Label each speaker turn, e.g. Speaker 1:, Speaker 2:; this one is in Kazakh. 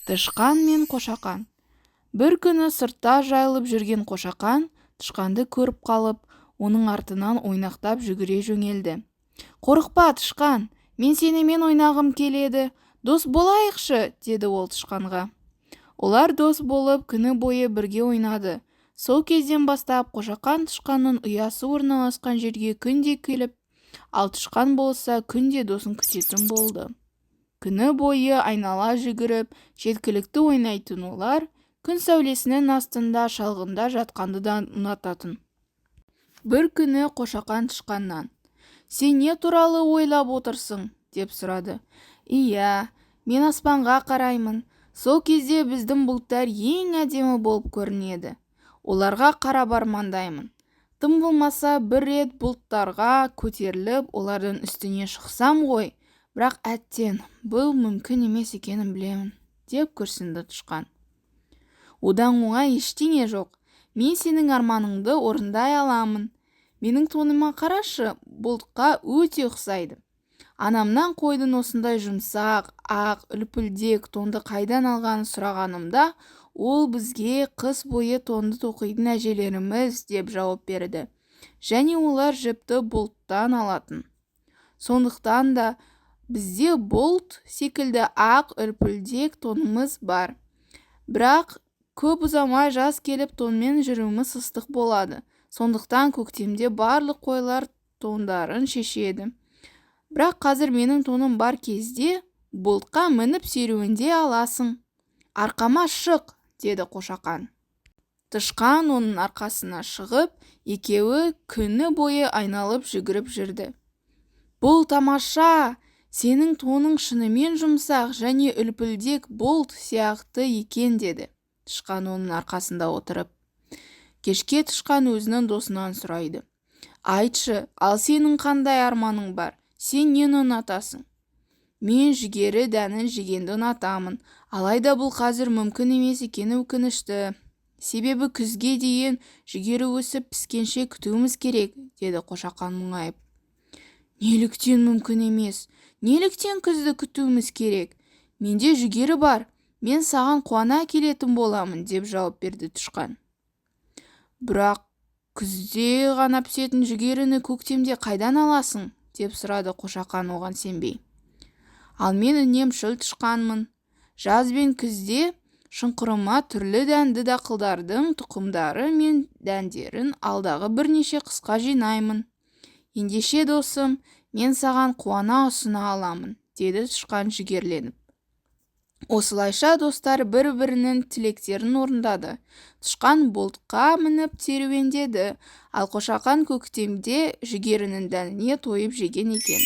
Speaker 1: Тышқан мен Қошақан. Бір күні сыртта жайылып жүрген Қошақан тышқанды көріп қалып, оның артынан ойнақтап жүгіре жөнелді. «Қорықпа, тышқан, мен сенімен ойнағым келеді, дос болайықшы», деді ол тышқанға. Олар дос болып күні бойы бірге ойнады. Сол кезден бастап Қошақан тышқанның ұясы орналасқан жерге күнде келіп, ал тышқан болса күнде досын күтетін болды. Күні бойы айнала жүгіріп, жеткілікті ойнайтын олар күн сәулесінің астында шалғында жатқанды да ұнататын. Бір күні Қошақан тышқаннан: «Сен не туралы ойлап отырсың?» деп сұрады. «Иә, мен аспанға қараймын. Сол кезде біздің бұлттар ең әдемі болып көрінеді. Оларға қарап армандаймын. Тым болмаса бір рет бұлттарға көтеріліп, олардың үстіне шықсам ғой. Бірақ әттең, бұл мүмкін емес екенін білемін», деп күрсінді тышқан. «Одан оңай ештеңе жоқ. Мен сенің арманыңды орындай аламын. Менің тоныма қарашы, бұлтқа өте ұқсайды. Анамнан қойдың осындай жұмсақ, ақ, үлпілдек тонды қайдан алғанын сұрағанымда, ол бізге қыс бойы тонды тоқитын әжелеріміз деп жауап берді. Және олар жіпті бұлттан алатын. Сондықтан да бізде бұлт секілді ақ үлпілдек тонымыз бар. Бірақ көп ұзамай жаз келіп тонмен жүруіміз ыстық болады. Сондықтан көктемде барлық қойлар тондарын шешеді. Бірақ қазір менің тоным бар кезде бұлтқа мініп серуенде аласың. Арқама шық», деді Қошақан. Тышқан оның арқасына шығып, екеуі күні бойы айналып жүгіріп жүрді. «Бұл тамаша! Сенің тоның шынымен жұмсақ және үлпілдек бұлт сияқты екен», деді тышқан оның арқасында отырып. Кешке тышқан өзінің досынан сұрайды: «Айтшы, ал сенің қандай арманың бар? Сен нені ұнатасың?» «Мен жүгері дәнін жегенді ұнатамын. Алайда бұл қазір мүмкін емес екені өкінішті. Себебі күзге дейін жүгері өсіп піскенше күтуіміз керек», деді Қошақан мұңайып. «Неліктен мүмкін емес? Неліктен күзді күтуіміз керек? Менде жүгері бар. Мен саған қуана келетін боламын», деп жауап берді тышқан. «Бірақ күзде ғана пісетін жүгеріні көктемде қайдан аласың?» деп сұрады Қошақан оған сенбей. «Ал мен үнемшіл тышқанмын. Жаз бен күзде шұңқырыма түрлі дәнді дақылдардың тұқымдары мен дәндерін алдағы бірнеше қысқа жинаймын. Ендеше досым, мен саған қуана ұсына аламын», деді тышқан жігерленіп. Осылайша достар бір-бірінің тілектерін орындады. Тышқан бұлтқа мініп серуендеді, ал Қошақан көктемде жүгерінің дәніне тойып жеген екен.